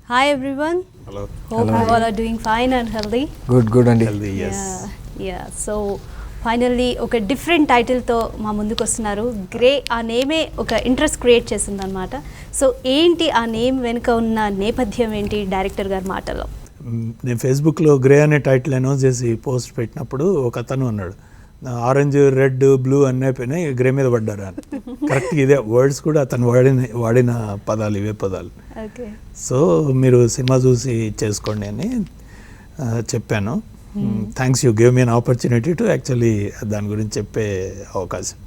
Hi everyone. Hello. Hope you all are doing fine and healthy. Good అండి. Healthy, yes. Yeah. So finally ఒక different టైటిల్తో మా ముందుకు వస్తున్నారు. గ్రే ఆ నేమే ఒక ఇంట్రెస్ట్ క్రియేట్ చేసింది అనమాట. సో ఏంటి ఆ నేమ్ వెనుక ఉన్న నేపథ్యం ఏంటి డైరెక్టర్ గారి మాటలో? నేను ఫేస్బుక్లో గ్రే అనే టైటిల్ అనౌన్స్ చేసి పోస్ట్ పెట్టినప్పుడు ఒక అతను అన్నాడు, ఆరెంజ్ రెడ్ బ్లూ అన్నీ అయిపోయినాయి, గ్రే మీద పడ్డారా అని. కరెక్ట్ ఇదే వర్డ్స్ కూడా అతను వాడిన పదాలు ఇవే పదాలు. సో మీరు సినిమా చూసి చేసుకోండి అని చెప్పాను. Thanks, you gave me an opportunity to actually దాని గురించి చెప్పే అవకాశం.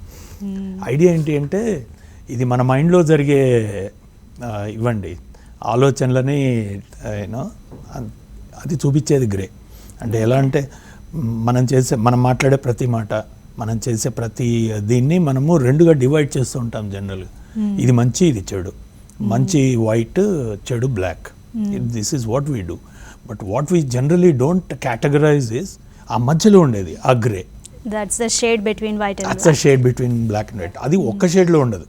ఐడియా ఏంటి అంటే ఇది మన మైండ్లో జరిగే ఇవ్వండి ఆలోచనలని యూనో అది చూపించేది గ్రే. అంటే ఎలా అంటే మనం మాట్లాడే ప్రతి మాట, మనం చేసే ప్రతి దీన్ని మనము రెండుగా డివైడ్ చేస్తూ ఉంటాం జనరల్గా. ఇది మంచి, ఇది చెడు. మంచి వైట్, చెడు black. This is what we do. But what we generally don't categorize is ఆ మధ్యలో ఉండేది ఆ grey. That's the shade between white and that's the shade between black and white. అది ఒక్క షేడ్లో ఉండదు.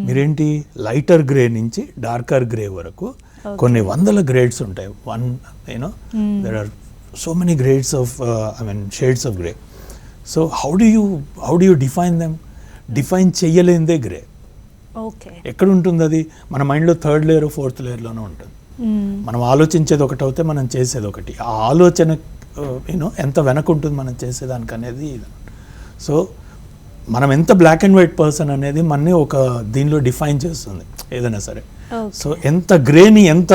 మీరేంటి లైటర్ గ్రే నుంచి డార్కర్ గ్రే వరకు కొన్ని వందల గ్రేడ్స్ ఉంటాయి. There are so many grades of shades of grey. So how do you define them? Define చెయ్యలేనిదే గ్రే. ఓకే, ఎక్కడ ఉంటుంది అది? మన మైండ్లో థర్డ్ లేయర్ ఫోర్త్ లేయర్లోనే ఉంటుంది. మనం ఆలోచించేది ఒకటి అవుతే మనం చేసేది ఒకటి. ఆ ఆలోచన ఎంత వెనక ఉంటుంది మనం చేసేదానికి అనేది. సో మనం ఎంత బ్లాక్ అండ్ వైట్ పర్సన్ అనేది మనని ఒక దీనిలో డిఫైన్ చేస్తుంది ఏదైనా సరే. సో ఎంత గ్రేని ఎంత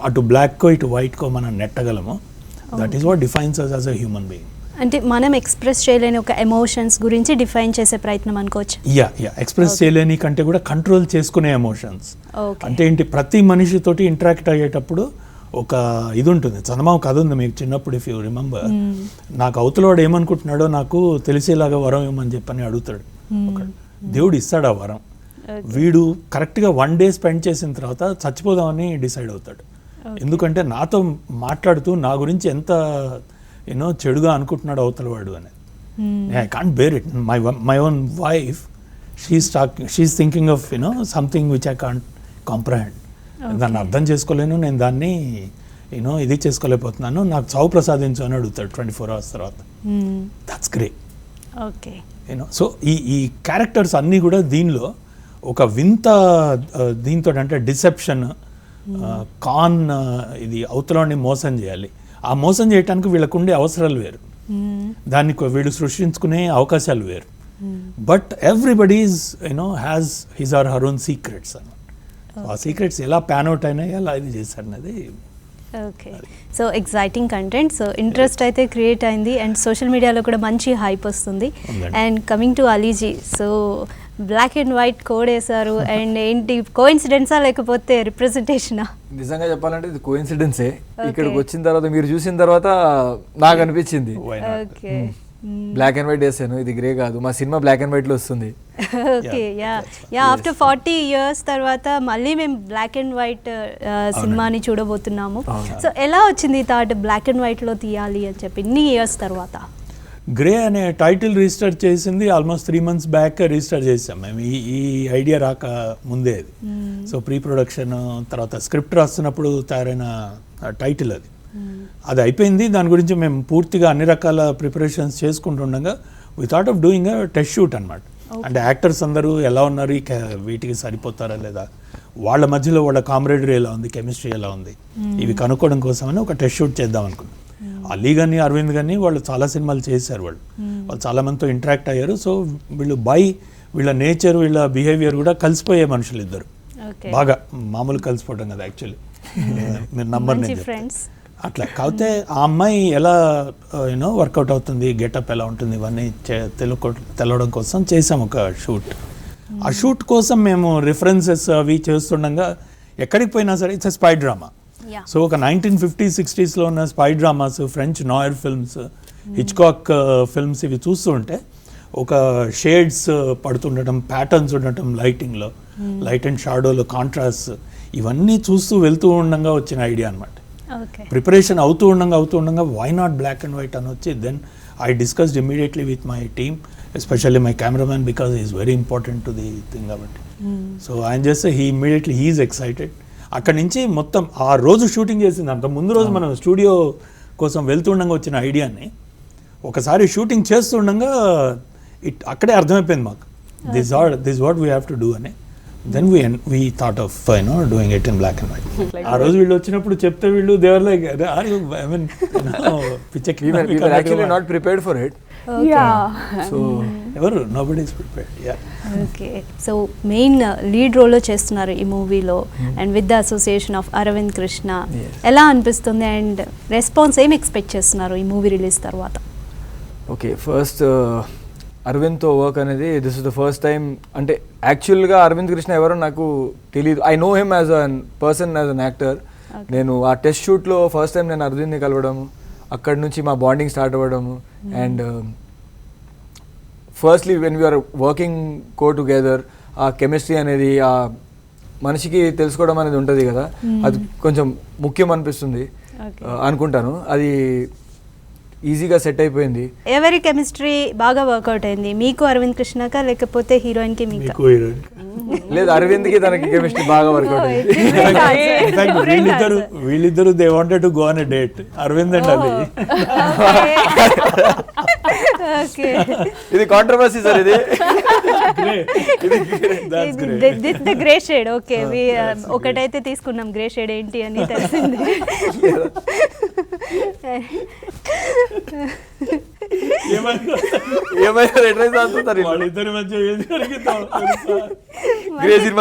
అటు బ్లాక్కో ఇటు వైట్కో మనం నెట్టగలమో, that is what defines us as a human being. అంటే మనం ఎక్స్ప్రెస్ చేయలేని ఒక ఎమోషన్స్ గురించి డిఫైన్ చేసే ప్రయత్నం అనుకోవచ్చు. యా ఎక్స్ప్రెస్ చేయలేని కంటే కూడా కంట్రోల్ చేసుకునే ఎమోషన్స్. అంటే ఏంటి, ప్రతి మనిషితోటి ఇంటరాక్ట్ అయ్యేటప్పుడు ఒక ఇది ఉంటుంది. చందమామ కథ ఉంది మీకు చిన్నప్పుడు, ఇఫ్ యూ రిమెంబర్. నాకు అవతలవాడు ఏమనుకుంటున్నాడో నాకు తెలిసేలాగా వరం ఏమని చెప్పని అడుగుతాడు. దేవుడు ఇస్తాడు ఆ వరం. వీడు కరెక్ట్గా 1 day స్పెండ్ చేసిన తర్వాత చచ్చిపోదామని డిసైడ్ అవుతాడు. ఎందుకంటే నాతో మాట్లాడుతూ నా గురించి ఎంత చెడుగా అనుకుంటున్నాడు అవతలవాడు అని. I can't bear it. My own wife she is thinking of something which I can't comprehend. దాన్ని అర్థం చేసుకోలేను, నేను దాన్ని ఇది చేసుకోలేకపోతున్నాను, నాకు చావు ప్రసాదించు అని అడుగుతాడు 24 hours తర్వాత. That's grey. ఓకే, సో ఈ క్యారెక్టర్స్ అన్నీ కూడా దీనిలో ఒక వింత దీంతో, అంటే డిసెప్షన్, కాన్, ఇది అవతలని మోసం చేయాలి. ఆ మోసం చేయడానికి వీళ్ళకు ఉండే అవసరాలు వేరు, దాన్ని వీళ్ళు సృష్టించుకునే అవకాశాలు వేరు. But everybody has his or her own secrets అన్నమాట. ఆ సీక్రెట్స్ ఎలా ప్యాన్ అవుట్ అయినాయి, ఎలా ఇది చేశారు అనేది. Okay, so exciting content. So interest అయితే క్రియేట్ అయింది అండ్ సోషల్ మీడియాలో కూడా మంచి హైప్ వస్తుంది. అండ్ కమింగ్ టు అలీజీ, so black and white code వేశారు అండ్ ఏంటి కోఇన్సిడెన్సా లేకపోతే రిప్రజెంటేషనా? నిజంగా చెప్పాలంటే ఇది కోఇన్సిడెన్సే. ఇక్కడికి వచ్చిన తర్వాత మీరు చూసిన తర్వాత నాకు అనిపించింది బ్లాక్ అండ్ వైట్ వేసాను, ఇది గ్రే కాదు. మా సినిమా బ్లాక్ అండ్ వైట్ లో వస్తుంది. ఓకే, యా ఆఫ్టర్ 40 years తర్వాత మళ్ళీ మేము బ్లాక్ అండ్ వైట్ సినిమాని చూడబోతున్నాము. సో ఎలా వచ్చింది ఈ థాట్ బ్లాక్ అండ్ వైట్ లో తీయాలి అని చెప్పి ఇన్ని ఇయర్స్ తర్వాత? గ్రే అనే టైటిల్ రిజిస్టర్ చేసింది ఆల్మోస్ట్ 3 months బ్యాక్ రిజిస్టర్ చేసాం మేము. ఈ ఐడియా రాక ముందే అది. సో ప్రీ ప్రొడక్షన్ తర్వాత స్క్రిప్ట్ రాస్తున్నప్పుడు తయారైన టైటిల్ అది అయిపోయింది. దాని గురించి మేము పూర్తిగా అన్ని రకాల ప్రిపరేషన్స్ చేసుకుంటుండగా we thought of doing a test shoot అనమాట. అంటే యాక్టర్స్ అందరూ ఎలా ఉన్నారు, వీటికి సరిపోతారా లేదా, వాళ్ళ మధ్యలో వాళ్ళ కామ్రేడరీ ఎలా ఉంది, కెమిస్ట్రీ ఎలా ఉంది, ఇవి కనుక్కోవడం కోసమని ఒక టెస్ట్ షూట్ చేద్దాం అనుకున్నాం. అలీ కానీ అరవింద్ కానీ వాళ్ళు చాలా సినిమాలు చేశారు, వాళ్ళు చాలా మందితో ఇంటరాక్ట్ అయ్యారు. సో వీళ్ళు వీళ్ళ నేచర్, వీళ్ళ బిహేవియర్ కూడా కలిసిపోయే మనుషులు ఇద్దరు. బాగా మామూలు కలిసిపోవడం కదా యాక్చువల్లీ, మీరు నంబర్ అట్లా. కాకపోతే ఆ అమ్మాయి ఎలా వర్కౌట్ అవుతుంది, గెటప్ ఎలా ఉంటుంది, ఇవన్నీ తెలవడం కోసం చేసాం ఒక షూట్. ఆ షూట్ కోసం మేము రిఫరెన్సెస్ అవి చేస్తుండగా ఎక్కడికి పోయినా సరే ఇట్స్ స్పై డ్రామా. సో ఒక 1950s 60s ఉన్న spy dramas, French Nair films, Hitchcock films ఇవి చూస్తూ ఉంటే ఒక షేడ్స్ పడుతుండటం, ప్యాటర్న్స్ ఉండటం లైటింగ్లో, లైట్ అండ్ షాడోలో కాంట్రాస్ట్, ఇవన్నీ చూస్తూ వెళ్తూ ఉండగా వచ్చిన ఐడియా అనమాట. ప్రిపరేషన్ అవుతూ ఉండగా why not black and white అని వచ్చి then I discussed immediately with my team, especially my cameraman because is very important to the thing కాబట్టి. సో ఆయన చేస్తే హీ ఈజ్ ఎక్సైటెడ్. అక్కడి నుంచి మొత్తం ఆ రోజు షూటింగ్ చేసింది. అంత ముందు రోజు మనం స్టూడియో కోసం వెళ్తుండగా వచ్చిన ఐడియాని ఒకసారి షూటింగ్ చేస్తుండగా అక్కడే అర్థమైపోయింది మాకు, this what we have to do అని. Then we thought of doing it in black and white. ఆ రోజు వీళ్ళు వచ్చినప్పుడు చెప్తే వీళ్ళు they were like actually not prepared for it. So ఎవరు nobody is prepared. Yeah. Okay, so main lead రోల్లో చేస్తున్నారు ఈ మూవీలో and with the association of Aravind Krishna. ఎలా అనిపిస్తుంది అండ్ రెస్పాన్స్ ఏం ఎక్స్పెక్ట్ చేస్తున్నారు ఈ మూవీ రిలీజ్ తర్వాత? ఓకే, ఫస్ట్ అరవింద్తో వర్క్ అనేది this is the first time. అంటే యాక్చువల్గా అరవింద్ కృష్ణ ఎవరో నాకు తెలియదు. I know him as an person, as an actor. నేను ఆ టెస్ట్ షూట్లో ఫస్ట్ టైం నేను అరవింద్ని కలవడము, అక్కడి నుంచి మా బాండింగ్ స్టార్ట్ అవ్వడము. And firstly when we are working కో టుగెదర్, ఆ కెమిస్ట్రీ అనేది ఆ మనిషికి తెలుసుకోవడం అనేది ఉంటుంది కదా, అది కొంచెం ముఖ్యం అనిపిస్తుంది అనుకుంటాను. అది ఈజీగా సెట్ అయిపోయింది. ఎవరి కెమిస్ట్రీ బాగా వర్కౌట్ అయింది, మీకు అరవింద్ కృష్ణకా లేకపోతే హీరోయిన్కి మీకు? లేదు, అరవింద్కి తనకి కెమిస్ట్రీ బాగా వర్కౌట్ అయింది. వీళ్ళిద్దరు they wanted to go on a date, Aravind and Ali. ఇది కాంట్రవర్సీ సార్, ఇది ద గ్రే షేడ్. ఓకే, ఒకటైతే తీసుకున్నాం గ్రే షేడ్ ఏంటి అని తెలిసింది.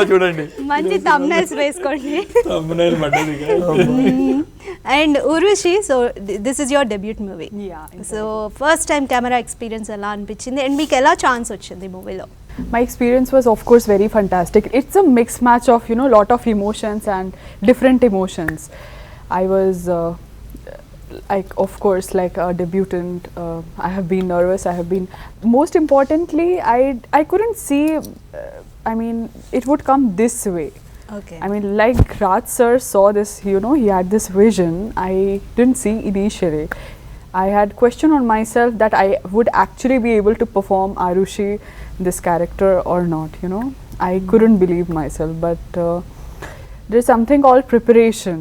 చూడండి, మంచి thumbnails వేసుకోండి. And Urvashi, so this is your debut movie. So first time camera experience ఎలా అనిపించింది అండ్ మీకు ఎలా ఛాన్స్ వచ్చింది మూవీలో? My experience was of course very fantastic. It's a mixed match of lot of emotions and different emotions. I was of course like a debutant. I have been nervous. I have been, most importantly, I couldn't see I mean it would come this way. Okay. I mean, like Raj sir saw this, he had this vision I didn't see initially. I had questioned on myself that I would actually be able to perform Arushi, this character, or not. I couldn't believe myself, but there's something called preparation,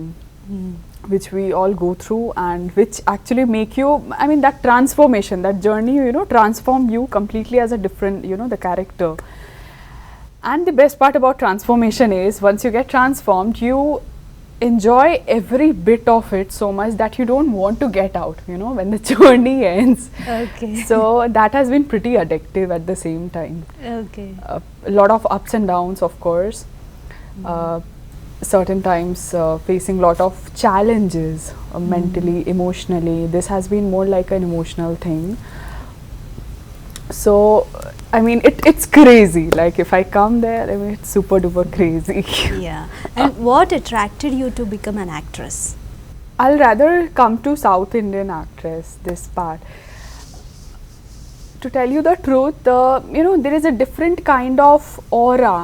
which we all go through, and which actually make you, I mean, that transformation, that journey, transform you completely as a different, the character. And the best part about transformation is once you get transformed, you enjoy every bit of it so much that you don't want to get out, when the journey ends. Okay. So that has been pretty addictive at the same time. Okay. A lot of ups and downs, of course. Certain times facing lot of challenges, mentally, emotionally. This has been more like an emotional thing. So I mean it's crazy. Like if I come there, I mean it's super duper crazy. Yeah. And what attracted you to become an actress? I'll rather come to South Indian actress, this part. To tell you the truth, there is a different kind of aura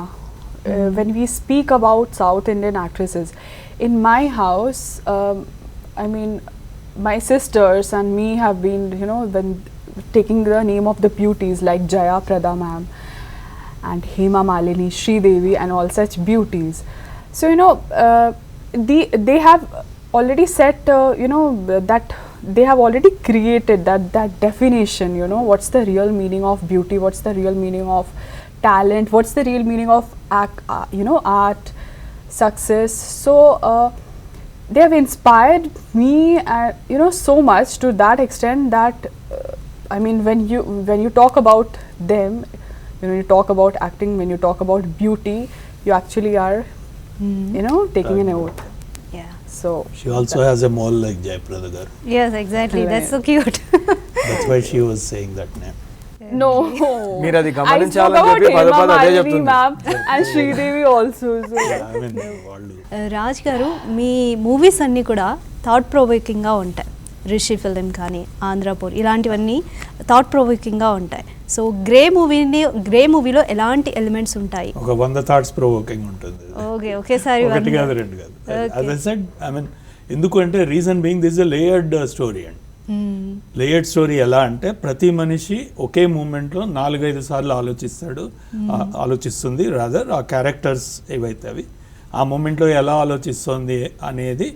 when we speak about South Indian actresses. In my house, I mean my sisters and me have been, when taking the name of the beauties like Jaya Prada ma'am and Hema Malini, Sri Devi and all such beauties. So they have already set that they have already created that definition, what's the real meaning of beauty, what's the real meaning of talent, what's the real meaning of art, success. So they have inspired me so much to that extent that I mean when you talk about them, you talk about acting, when you talk about beauty, you actually are taking an oath. Yeah. So she also has a mole like Jayaprada garu. Yes, exactly. That's so cute. That's why she was saying that name. No, మీరు అది I spoke గమనించాలని about చెప్పి Hema పదే అదే Malini చెప్తుంది. ma'am and Sri Devi also. So I mean వాళ్ళు రాజ్ గారు, మీ movies అన్నీ కూడా థాట్ ప్రొవోకింగ్గా ఉంటాయి. రిషి ఫిలిం కానీ ఆంధ్రపూర్ ఇలాంటివన్నీ థాట్ ప్రొవోకింగ్గా ఉంటాయి. సో గ్రే మూవీలో ఎలాంటి ఎలిమెంట్స్ ఉంటాయి? ఒక 100 థాట్స్ ప్రొవోకింగ్ ఉంటుంది. ఓకే, ఒకేసారి ఒకటి కాదు, రెండు కాదు. As I said, I mean ఎందుకు అంటే reason being this a layered story అండి. లేయర్డ్ స్టోరీ ఎలా అంటే ప్రతి మనిషి ఒకే మూమెంట్లో 4-5 సార్లు ఆలోచిస్తుంది. రాదర్ ఆ క్యారెక్టర్స్ ఏవైతే అవి ఆ మూమెంట్లో ఎలా ఆలోచిస్తుంది అనేది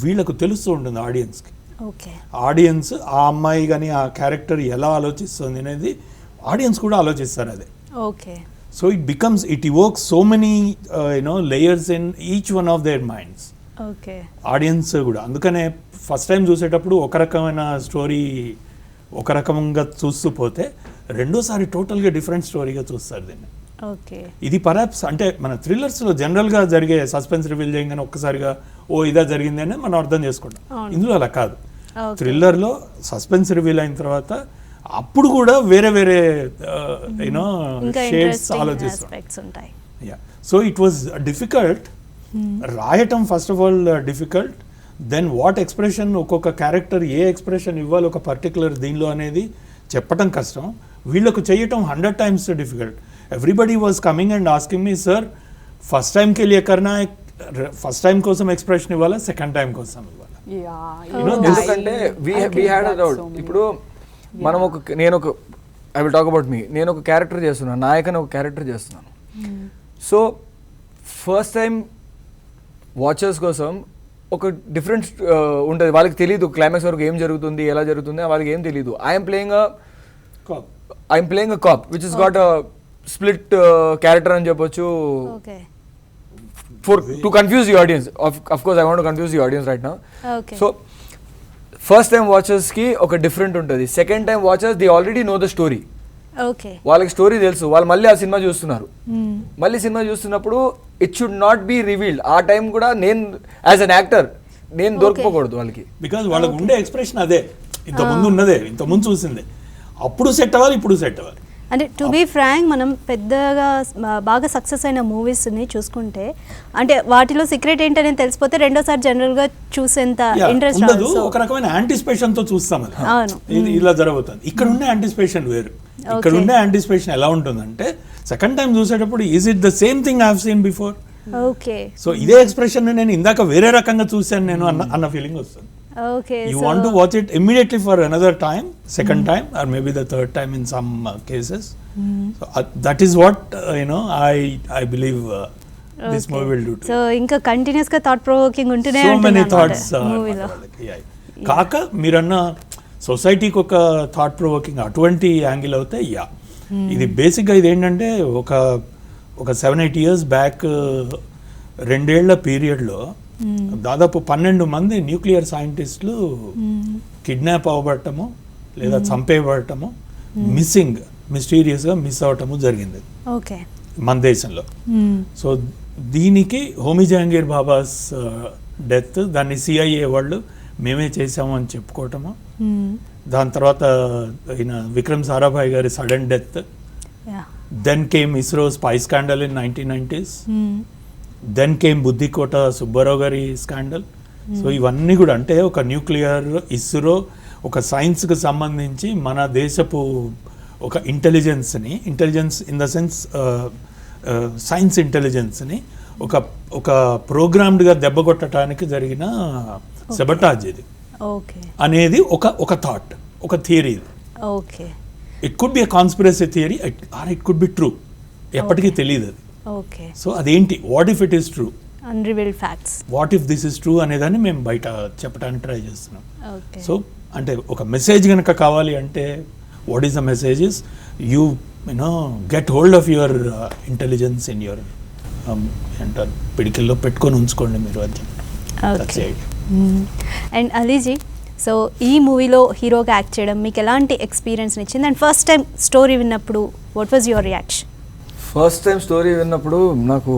వీళ్ళకు తెలుస్తూ ఉంటుంది ఆడియన్స్కి. ఓకే. ఆడియన్స్ ఆ అమ్మాయి కానీ ఆ క్యారెక్టర్ ఎలా ఆలోచిస్తుంది అనేది ఆడియన్స్ కూడా ఆలోచిస్తారు అదే. Okay. So it evokes so many layers in each one of their minds. Okay. Audience కూడా అందుకనే ఫస్ట్ టైం చూసేటప్పుడు ఒక రకమైన స్టోరీ ఒక రకంగా చూస్తూ పోతే రెండోసారి టోటల్గా డిఫరెంట్ స్టోరీగా చూస్తారు దీన్ని. ఓకే. ఇది పరాప్స్ అంటే మన థ్రిల్లర్స్లో జనరల్గా జరిగే సస్పెన్స్ రివీల్ చేయగానే ఒక్కసారిగా ఇదా జరిగింది అని మనం అర్థం చేసుకుంటాం. ఇందులో అలా కాదు. థ్రిల్లర్లో సస్పెన్స్ రివీల్ అయిన తర్వాత అప్పుడు కూడా వేరే వేరే షేడ్స్ ఆలోచిస్తాం. సో ఇట్ వాజ్ డిఫికల్ట్ రాయటం, first of all difficult. Then what expression ఒక్కొక్క క్యారెక్టర్ ఏ ఎక్స్ప్రెషన్ ఇవ్వాలి ఒక పర్టికులర్ దీనిలో అనేది చెప్పటం కష్టం. వీళ్ళకు చేయటం 100 times difficult. Everybody was coming and asking me sir first టైంకి లియే కర్నా, ఫస్ట్ టైం కోసం ఎక్స్ప్రెషన్ ఇవ్వాలా, సెకండ్ టైం కోసం ఇవ్వాలా. ఎందుకంటే we had a doubt. ఇప్పుడు మనం I will talk about me, నేను ఒక క్యారెక్టర్ చేస్తున్నాను, నాయక్ అని ఒక క్యారెక్టర్ చేస్తున్నాను. సో ఫస్ట్ టైం వాచర్స్ కోసం ఒక డిఫరెంట్ ఉంటుంది, వాళ్ళకి తెలియదు క్లైమాక్స్ వరకు ఏం జరుగుతుంది, ఎలా జరుగుతుంది, వాళ్ళకి ఏం తెలియదు. I'm playing a cap which is got a split character అని చెప్పొచ్చు, to confuse the audience. Of course I want to confuse the audience right now. So first time watchers కి ఒక డిఫరెంట్ ఉంటుంది, second time watchers they already know the story. వాళ్ళకి story తెలుసు, వాళ్ళు మళ్ళీ ఆ సినిమా చూస్తున్నారు. మళ్ళీ సినిమా చూస్తున్నప్పుడు it should not be revealed. ఆ టైం కూడా నేను యాజ్ అన్ యాక్టర్ నేను దొరకపోకూడదు వాళ్ళకి, బికాజ్ వాళ్ళకు ఉండే ఎక్స్ప్రెషన్ అదే, ఇంత ముందు ఉన్నదే, ఇంత ముందు చూసిందే, అప్పుడు సెట్ అవ్వాలి, ఇప్పుడు సెట్ అవ్వాలి. అంటే టు బీ ఫ్రాంక్, మనం పెద్దగా బాగా సక్సెస్ అయిన మూవీస్ని చూసుకుంటే అంటే వాటిలో సీక్రెట్ ఏంటనేది తెలిసిపోతే రెండోసారి జనరల్గా చూసేంత ఇంట్రెస్ట్ ఉండదు. ఒక రకమైన యాంటిసిపేషన్తో చూస్తాం అది. అవును, ఇలా జరుగుతుంది. ఇక్కడ ఉండే యాంటిసిపేషన్ వేరు. ఇక్కడ ఉండే యాంటిసిపేషన్ ఎలా ఉంటుందంటే సెకండ్ టైం చూసేటప్పుడు is it the same thing I have seen before. Okay. So ఇదే ఎక్స్ప్రెషన్ నేను ఇందాక వేరే రకంగా చూశాను నేను అన్న ఫీలింగ్ వస్తుంది. Okay, you want to watch it immediately for another time, second time, or maybe the third time in some cases. So that is what I believe this movie will do. So inka continuous ga thought provoking untune so many thoughts movie lo kaaka మీరన్న సొసైటీకి ఒక thought provoking అటువంటి angle అవుతే ఇది బేసిక్గా ఇది ఏంటంటే ఒక 7-8 years బ్యాక్ 2 ఏళ్ల పీరియడ్లో దాదాపు 12 మంది న్యూక్లియర్ సైంటిస్టులు కిడ్నాప్ అవ్వబడటము లేదా చంపేయబడటము, మిస్టీరియస్గా మిస్ అవ్వటము జరిగింది మన దేశంలో. సో దీనికి హోమీ జహాంగీర్ బాబాస్ డెత్, దాన్ని CIA వాళ్ళు మేమే చేసాము అని చెప్పుకోవటము, దాని తర్వాత విక్రమ్ సారాభాయ్ గారి sudden death, then came ISRO spy scandal in 1990s, then came Buddhikota Subbarao గారి స్కాండల్. సో ఇవన్నీ కూడా అంటే ఒక న్యూక్లియర్, ఇస్రో, ఒక సైన్స్కి సంబంధించి మన దేశపు ఒక intelligence in the sense science ఇంటెలిజెన్స్ని ఒక ప్రోగ్రామ్డ్గా దెబ్బ కొట్టడానికి జరిగిన సెబటాజ్ ఇది అనేది ఒక థాట్, ఒక theory. It could be a conspiracy theory or it could be true, ఎప్పటికీ తెలియదు అది. సో అదేంటి, what if it is true, unrevealed facts, what if this is true అనేదాన్ని మేము బయట చెప్పడానికి ట్రై చేస్తున్నాం. సో అంటే ఒక మెసేజ్ కనుక కావాలి అంటే what is the message is you get hold of your intelligence in your పిడికిల్లో పెట్టుకొని ఉంచుకోండి మీరు అది. అండ్ అలీజీ, సో ఈ మూవీలో హీరోగా యాక్ట్ చేయడం మీకు ఎలాంటి ఎక్స్పీరియన్స్ ఇచ్చింది? అండ్ ఫస్ట్ టైం స్టోరీ విన్నప్పుడు what was your reaction? First time story విన్నప్పుడు నాకు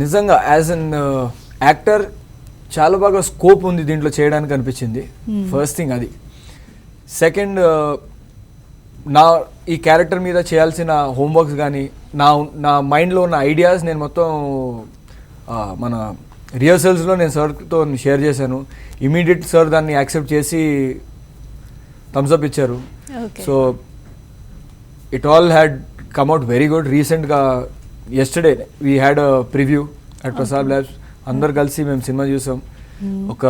నిజంగా యాజ్ అన్ యాక్టర్ చాలా బాగా స్కోప్ ఉంది దీంట్లో చేయడానికి అనిపించింది. ఫస్ట్ థింగ్ అది. సెకండ్, ఈ క్యారెక్టర్ మీద చేయాల్సిన హోంవర్క్స్ కానీ నా మైండ్లో ఉన్న ఐడియాస్ నేను మొత్తం మన రిహర్సల్స్లో నేను సార్తో షేర్ చేశాను. ఇమీడియట్ సార్ దాన్ని యాక్సెప్ట్ చేసి థమ్స్అప్ ఇచ్చారు. So it all had come out very good. రీసెంట్గా yesterday we had a preview at Prasad Labs. అందరు కలిసి మేము సినిమా చూసాం. ఒక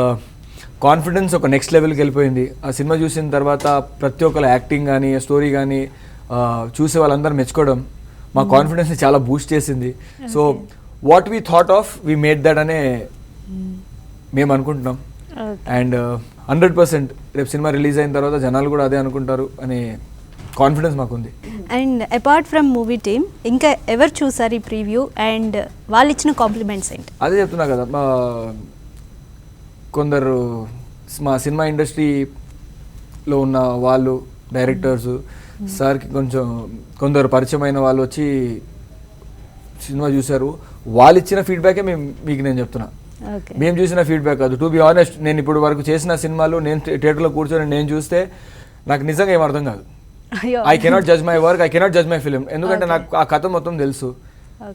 కాన్ఫిడెన్స్ ఒక నెక్స్ట్ లెవెల్కి వెళ్ళిపోయింది. ఆ సినిమా చూసిన తర్వాత ప్రతి ఒక్కరు యాక్టింగ్ కానీ స్టోరీ కానీ చూసే వాళ్ళందరూ మెచ్చుకోవడం మా కాన్ఫిడెన్స్ని చాలా బూస్ట్ చేసింది. So what we thought of we made that అనే మేము అనుకుంటున్నాం. అండ్ 100% రేపు సినిమా రిలీజ్ అయిన తర్వాత జనాలు కూడా అదే అనుకుంటారు అనే కాన్ఫిడెన్స్ మాకుంది. And apart from movie team ఇంకా ఎవరు చూసారు ఈ ప్రీవ్యూ అండ్ వాళ్ళు ఇచ్చిన కాంప్లిమెంట్స్ ఏంటి? అదే చెప్తున్నా కదా, కొందరు మా సినిమా ఇండస్ట్రీలో ఉన్న వాళ్ళు డైరెక్టర్స్ సార్కి కొందరు పరిచయమైన వాళ్ళు వచ్చి సినిమా చూశారు. వాళ్ళు ఇచ్చిన ఫీడ్బ్యాకే మీకు నేను చెప్తున్నా. మేము చూసిన ఫీడ్బ్యాక్ కాదు. టు బి ఆనెస్ట్, నేను ఇప్పుడు వరకు చేసిన సినిమాలు నేను థియేటర్లో కూర్చొని నేను చూస్తే నాకు నిజంగా ఏం అర్థం కాదు. I cannot judge my work, I cannot judge my film. ఎందుకంటే నాకు ఆ కథ మొత్తం తెలుసు,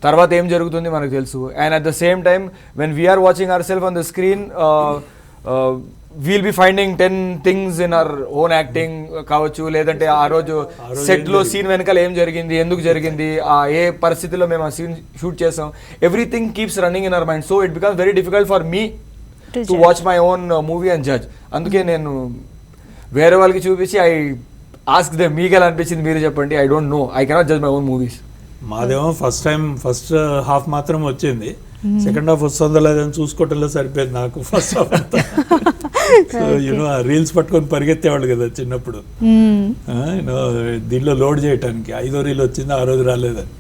తర్వాత ఏం జరుగుతుంది మనకు తెలుసు. And at the same time when we are watching our self on the screen we'll be finding 10 things in our own acting కావచ్చు, లేదంటే ఆ రోజు సెట్లో సీన్ వెనకాల ఏం జరిగింది, ఎందుకు జరిగింది, ఏ పరిస్థితిలో మేము ఆ సీన్ షూట్ చేసాం, everything keeps running in our mind. So it becomes very difficult for me to watch my own movie and judge. అందుకే నేను వేరే వాళ్ళకి చూపించి ఐ ఆస్క్ దెమ్ మీకు ఎలా అనిపించింది మీరు చెప్పండి. I don't know, I cannot judge my own movies. మాదేమో ఫస్ట్ హాఫ్ మాత్రం వచ్చింది, సెకండ్ హాఫ్ వస్తుందో లేదని చూసుకోవటంలో సరిపోయింది నాకు ఫస్ట్ హాఫ్ అంతా. సో యూనో ఆ రీల్స్ పట్టుకొని పరిగెత్తేవాళ్ళు కదా చిన్నప్పుడు, దీనిలో లోడ్ చేయడానికి 5వ రీల్ వచ్చింది, 6వ రాలేదని.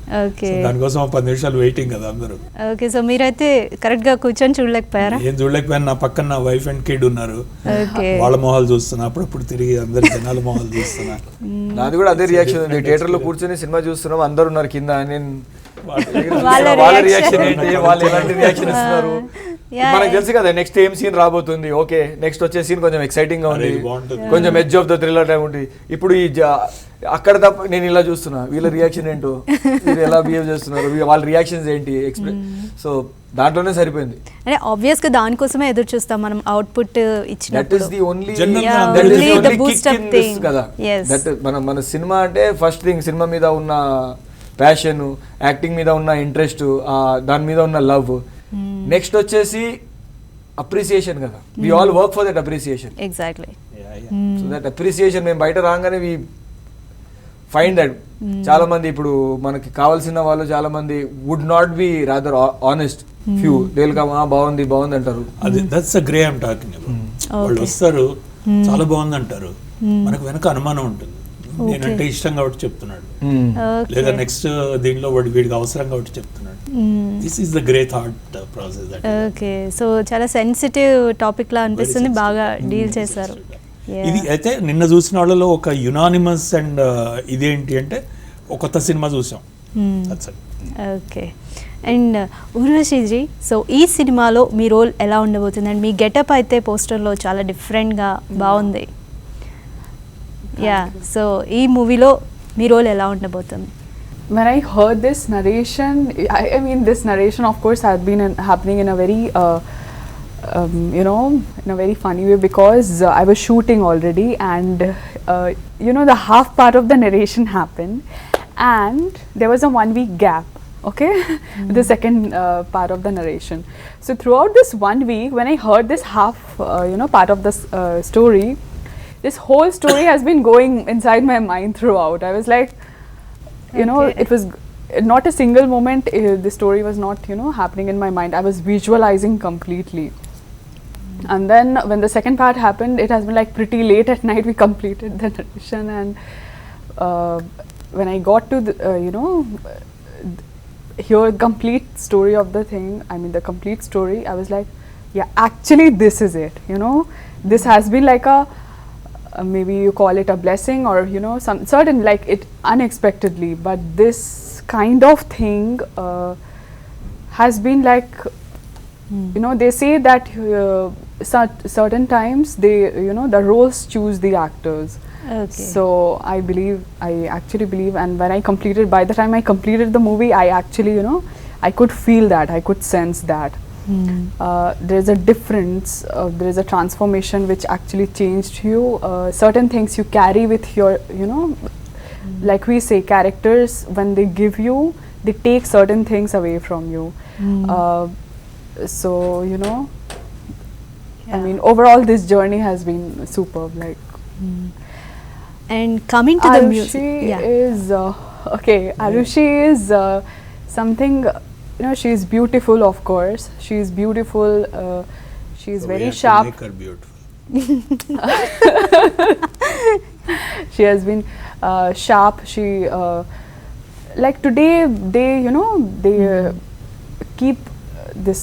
దానికోసం 10 నిమిషాలు వెయిటింగ్ కదా అందరూ. ఓకే, సో మీరైతే కరెక్ట్ గా కూర్చొని చూడలేకపోయారా? ఏం చూడలేకపోయాను. నా పక్కన నా వైఫ్ అండ్ కిడ్ ఉన్నారు, వాళ్ళ మొహాలు చూస్తున్నా, అప్పుడప్పుడు తిరిగి అందరి జనాల మొహాలు చూస్తున్నా. నాది కూడా అదే రియాక్షన్ ఉంది. థియేటర్ లో కూర్చొని సినిమా చూస్తున్నాం, అందరు ఉన్నారు కింద, నేను వాళ్ళ రియాక్షన్ ఏంటి, వాళ్ళు ఎలాంటి రియాక్షన్ ఇస్తున్నారు మనకు తెలుసు కదా. నెక్స్ట్ ఏం సీన్ రాబోతుంది, ఓకే నెక్స్ట్ వచ్చే సీన్ కొంచెం ఎక్సైటింగ్ గా ఉంది, కొంచెం edge of the thriller time ఉంటుంది. ఇప్పుడు ఈ అక్కడ తప్ప నేను ఇలా చూస్తున్నా, వీళ్ళ రియాక్షన్ ఏంటో, వీళ్ళు ఎలా బిహేవ్ చేస్తున్నారు, వాళ్ళ రియాక్షన్స్ ఏంటి ఎక్స్ప్రెస్. సో దాంట్లోనే సరిపోయింది. అంటే ఆబ్వియస్ గా దానికోసమే ఎదురు చూస్తాం మనం, అవుట్పుట్ ఇచ్చినప్పుడు. That is the only kick in this కదా. దట్ మన సినిమా అంటే ఫస్ట్ థింగ్, సినిమా మీద ఉన్న ప్యాషన్, యాక్టింగ్ మీద ఉన్న ఇంట్రెస్ట్, దాని మీద ఉన్న లవ్. నెక్స్ట్ వచ్చేసి అప్రిసియేషన్ కదా. We all work for that appreciation. Exactly. So that appreciation మేము బయట రాగానే వి ఫైండ్ దట్. చాలా మంది ఇప్పుడు మనకి కావాల్సిన వాళ్ళు చాలా మంది would not be rather honest. Few they will come బాగుంది బాగుంది అంటారు. అది that's a grey I'm talking about. వాళ్ళు వస్తారు చాలా బాగుంది అంటారు, మనకు వెనక అనుమానం ఉంటుంది, నేనంటే ఇష్టం కాబట్టి చెప్తున్నాడు, లేదా నెక్స్ట్ దీంట్లో వీడికి అవసరం కాబట్టి చెప్తున్నాడు. This is the grey thought process. Okay, so చాలా సెన్సిటివ్ టాపిక్ లా అనిపిస్తుంది, బాగా డీల్ చేశారు. ఇది అయితే నిన్న చూసిన వాళ్ళలో ఒక యునానిమస్ అండ్ ఇదేంటి అంటే ఒక కొత్త సినిమా చూసాం. ఓకే, అండ్ ఉర్వశీజీ, సో ఈ సినిమాలో మీ రోల్ ఎలా ఉండబోతుంది? అండ్ మీ గెటప్ అయితే పోస్టర్లో చాలా డిఫరెంట్గా బాగుంది. యా, సో ఈ మూవీలో మీ రోల్ ఎలా ఉండబోతుంది? When I heard this narration, I mean this narration of course had been happening in a very you know, in a very funny way, because I was shooting already, and you know, the half part of the narration happened and there was a 1-week gap, okay, the second part of the narration. So throughout this 1 week, when I heard this half you know, part of the story, this whole story has been going inside my mind throughout. I was like, you know, it was not a single moment the story was not, you know, happening in my mind. I was visualizing completely. And then when the second part happened, it has been like pretty late at night we completed the narration. And when I got to the, you know, hear the complete story of the thing, I mean the complete story, I was like, yeah, actually this is it, you know. This has been like a maybe you call it a blessing, or you know, some certain, like it unexpectedly, but this kind of thing has been like, you know, they say that certain times they, you know, the roles choose the actors. Okay. So I actually believe, and when I completed, by the time I completed the movie, I actually, you know, I could feel that, I could sense that. There is a difference, there is a transformation which actually changed you. Certain things you carry with your, you know, like we say, characters, when they give you, they take certain things away from you. So, you know, I mean, overall this journey has been superb. Like, and coming to the music, is okay. Arushi is something, you know, she's beautiful, of course. She's beautiful. She's So we very have to sharp. make her beautiful. She has been sharp. She like today they, you know, they keep this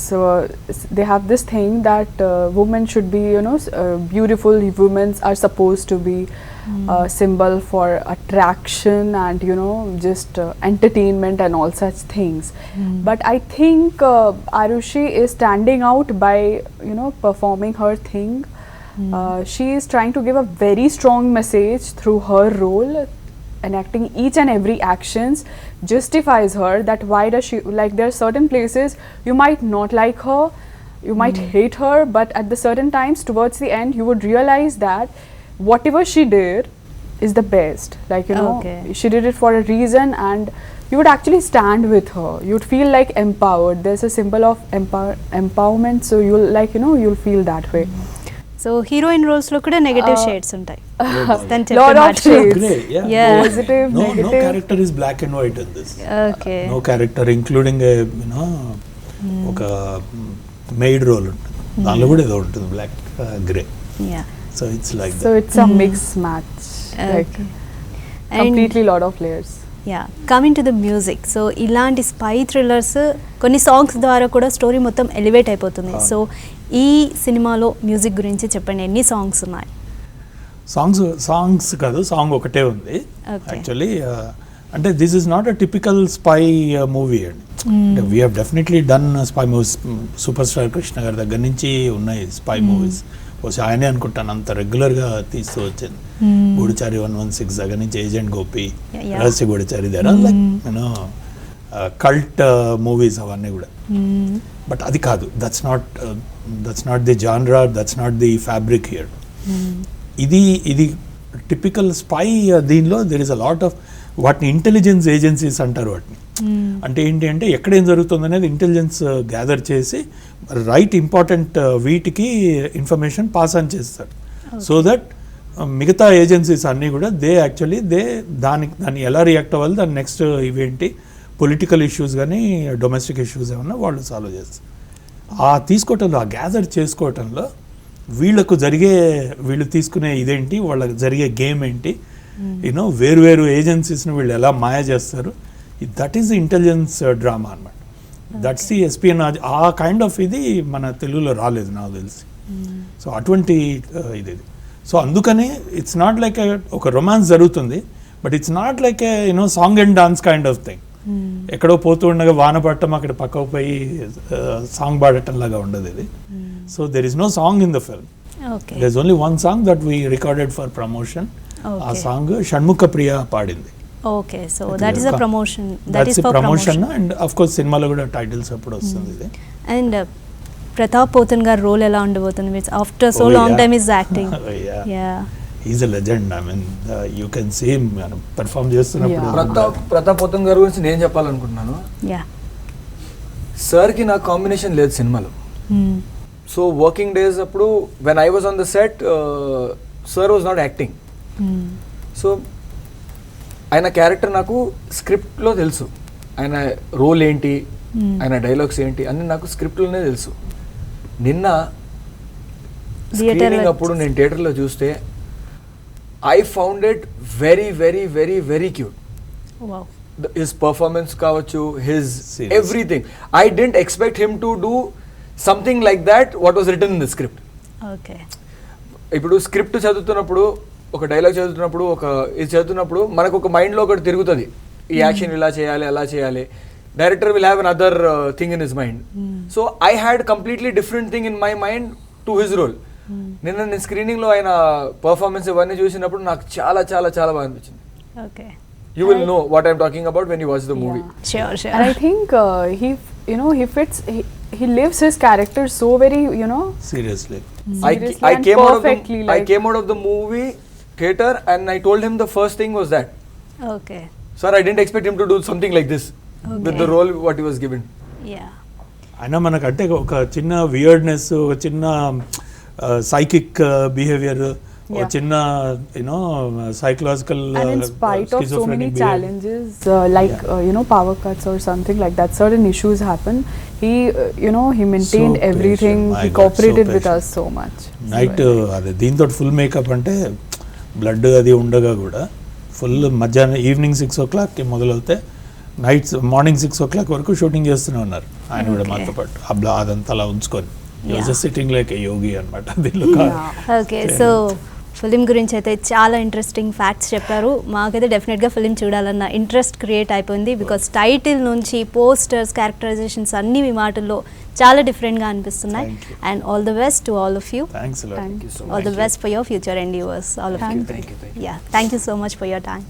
they have this thing that women should be, you know, beautiful. Women are supposed to be a symbol for attraction and, you know, just entertainment and all such things. But I think Arushi is standing out by, you know, performing her thing. She is trying to give a very strong message through her role. Enacting each and every actions justifies her, that why does she, like, there are certain places you might not like her, you might hate her, but at the certain times towards the end you would realize that whatever she did is the best. Like, you know, Okay. she did it for a reason, and you would actually stand with her. You'd feel like empowered. There's a symbol of empowerment, so you'll, like, you know, you'll feel that way. So heroine roles లో కూడా negative shades ఉంటాయి తను చెప్పే Lot of మాటలు. shades. Grey, yeah. Yeah. Positive, No negative. character is black and white in this. Okay No character, including a, you know, ఒక maid role ఉంటుంది, దానిలో కూడా ఏదో ఉంటుంది black grey. Yeah so it's like So it's a mixed match. Like Okay. completely lot of layers. Yeah coming to the music, so ఇలాంటి spy thrillers కొన్ని songs ద్వారా కూడా స్టోరీ మొత్తం ఎలివేట్ అయిపోతుంది. సో ఈ సినిమాలో మ్యూజిక్ గురించి చెప్పండి, ఎన్ని సాంగ్స్ ఉన్నాయి? సాంగ్స్ కాదు, సాంగ్ ఒకటే ఉంది Okay. యాక్చువల్లీ. అంటే this is not a typical spy movie అండి. అంటే we have definitely done spy movies. Super star Krishna గారి దగ్గర నుంచి ఉన్నాయి స్పై మూవీస్. బహుశా ఆయనే అనుకుంటాను అంత రెగ్యులర్గా తీస్తూ వచ్చింది. గూడిచారి 116 దగ్గర నుంచి ఏజెంట్ గోపి, Yeah. రహస్య గూడిచారి దగ్గర, లైక్ యూనో కల్ట్ మూవీస్ అవన్నీ కూడా. బట్ అది కాదు, that's not the genre, that's not the fabric here. ఇది టిపికల్ స్పై. దీనిలో there is a lot of వాటిని ఇంటెలిజెన్స్ ఏజెన్సీస్ అంటారు వాటిని. అంటే ఏంటి అంటే ఎక్కడేం జరుగుతుంది అనేది ఇంటెలిజెన్స్ గ్యాదర్ చేసి రైట్ ఇంపార్టెంట్ వీటికి ఇన్ఫర్మేషన్ పాస్ ఆన్ చేస్తారు. సో దట్ మిగతా ఏజెన్సీస్ అన్నీ కూడా దాన్ని ఎలా రియాక్ట్ అవ్వాలి, దాని నెక్స్ట్ ఇవేంటి, పొలిటికల్ ఇష్యూస్ కానీ డొమెస్టిక్ ఇష్యూస్ ఏమన్నా వాళ్ళు సాల్వ్ చేస్తారు. ఆ తీసుకోవటంలో, ఆ గ్యాదర్ చేసుకోవటంలో వీళ్ళు తీసుకునే ఇదేంటి, వాళ్ళకి జరిగే గేమ్ ఏంటి, యూనో వేరు ఏజెన్సీస్ని వీళ్ళు ఎలా మాయ చేస్తారు, that is the intelligence drama అనమాట. That's the SPNR. ఆ కైండ్ ఆఫ్ ఇది మన తెలుగులో రాలేదు నాకు తెలిసి. సో అటువంటి ఇది. సో అందుకనే ఇట్స్ నాట్ లైక్ ఒక రొమాన్స్ జరుగుతుంది, but it's not like you know song and dance kind of thing. ఎక్కడో పోతూ ఉండగా వాన పడటం, అక్కడ పక్కకు పోయి సాంగ్ పాడటం లాగా ఉండదు ఇది. So there is no song in the film. Okay. There is only one song that we recorded for promotion. ఆ సాంగ్ షణ్ముఖ ప్రియ పాడింది. Okay, so that is a promotion. That is for promotion. And of course సినిమాలో కూడా titles అప్పుడు వస్తుంది ఇది. And Pratap Pothan గారి role ఎలా ఉండబోతుంది? Means after so long time is acting. Yeah, is a legend. I mean you can see him perform చేస్తున్నప్పుడు. ప్రతాప్ పోతన్ గారి గురించి నేను చెప్పాలనుకుంటున్నాను. యా, సార్కి నాకు కాంబినేషన్ లేదు సినిమాలో. సో వర్కింగ్ డేస్ అప్పుడు when I was on the set, sir was not acting. So ఆయన క్యారెక్టర్ నాకు స్క్రిప్ట్లో తెలుసు, ఆయన రోల్ ఏంటి, ఆయన డైలాగ్స్ ఏంటి అన్నీ నాకు స్క్రిప్ట్లోనే తెలుసు. నిన్న స్క్రీనింగ్ అప్పుడు నేను థియేటర్లో చూస్తే I found it very very very very cute. Wow. His performance కావచ్చు, his everything. I didn't expect him to do something like that what was written in the script. Okay. ఇప్పుడు స్క్రిప్ట్ చదువుతున్నప్పుడు, ఒక dialogue చదువుతున్నప్పుడు, ఇది చదువుతున్నప్పుడు మనకు ఒక మైండ్లో ఒకటి తిరుగుతుంది, ఈ యాక్షన్ ఇలా చేయాలి, అలా చేయాలి. Director will have an other thing in his mind. So I had completely different thing in my mind to his role. నిన్న నేను స్క్రీనింగ్లో ఆయన పర్ఫార్మెన్స్ ఇవన్నీ చూసినప్పుడు నాకు చాలా చాలా చాలా బాగా అనిపించింది. Okay. You will know what I'm talking about when you watch the movie. Sure. And I think he fits. He lives his character so very, Seriously. I came perfectly, I came out of the movie theater and I told him the first thing was that, okay. sir, I didn't expect him to do something like this with the role what he was given. Yeah. అయినా మనకంటే ఒక చిన్న వియర్డ్నెస్, ఒక చిన్న psychic behaviour, ఓ Yeah. చిన్న you know psychological And in spite of so many challenges, like power cuts or something like that, certain issues happen. He, he maintained So everything. patient. My He God, cooperated so with us patient. so much. Night అదే దీంతో full makeup అంటే blood అది ఉండగా కూడా full మధ్యాహ్నం evening 6 o'clock మొదలవుతే night morning 6 o'clock వరకు shooting చేస్తూనే ఉన్నారు ఆయన కూడా మాతో పాటు అదంతా అలా ఉంచుకొని సిట్టింగ్ లైక్ యోగి అనమాట దీనిలో ఓకే సో ఫిలిం గురించి అయితే చాలా ఇంట్రెస్టింగ్ ఫ్యాక్ట్స్ చెప్పారు. మాకైతే డెఫినెట్గా ఫిలిం చూడాలన్న ఇంట్రెస్ట్ క్రియేట్ అయిపోయింది. బికాస్ టైటిల్ నుంచి పోస్టర్స్, క్యారెక్టరైజేషన్స్ అన్నీ మీ మాటల్లో చాలా డిఫరెంట్గా అనిపిస్తున్నాయి. And all the best to all of you. Thanks Thank you so all the best for your future endeavours, all of you. Thank you. Yeah, thank you so much for your time.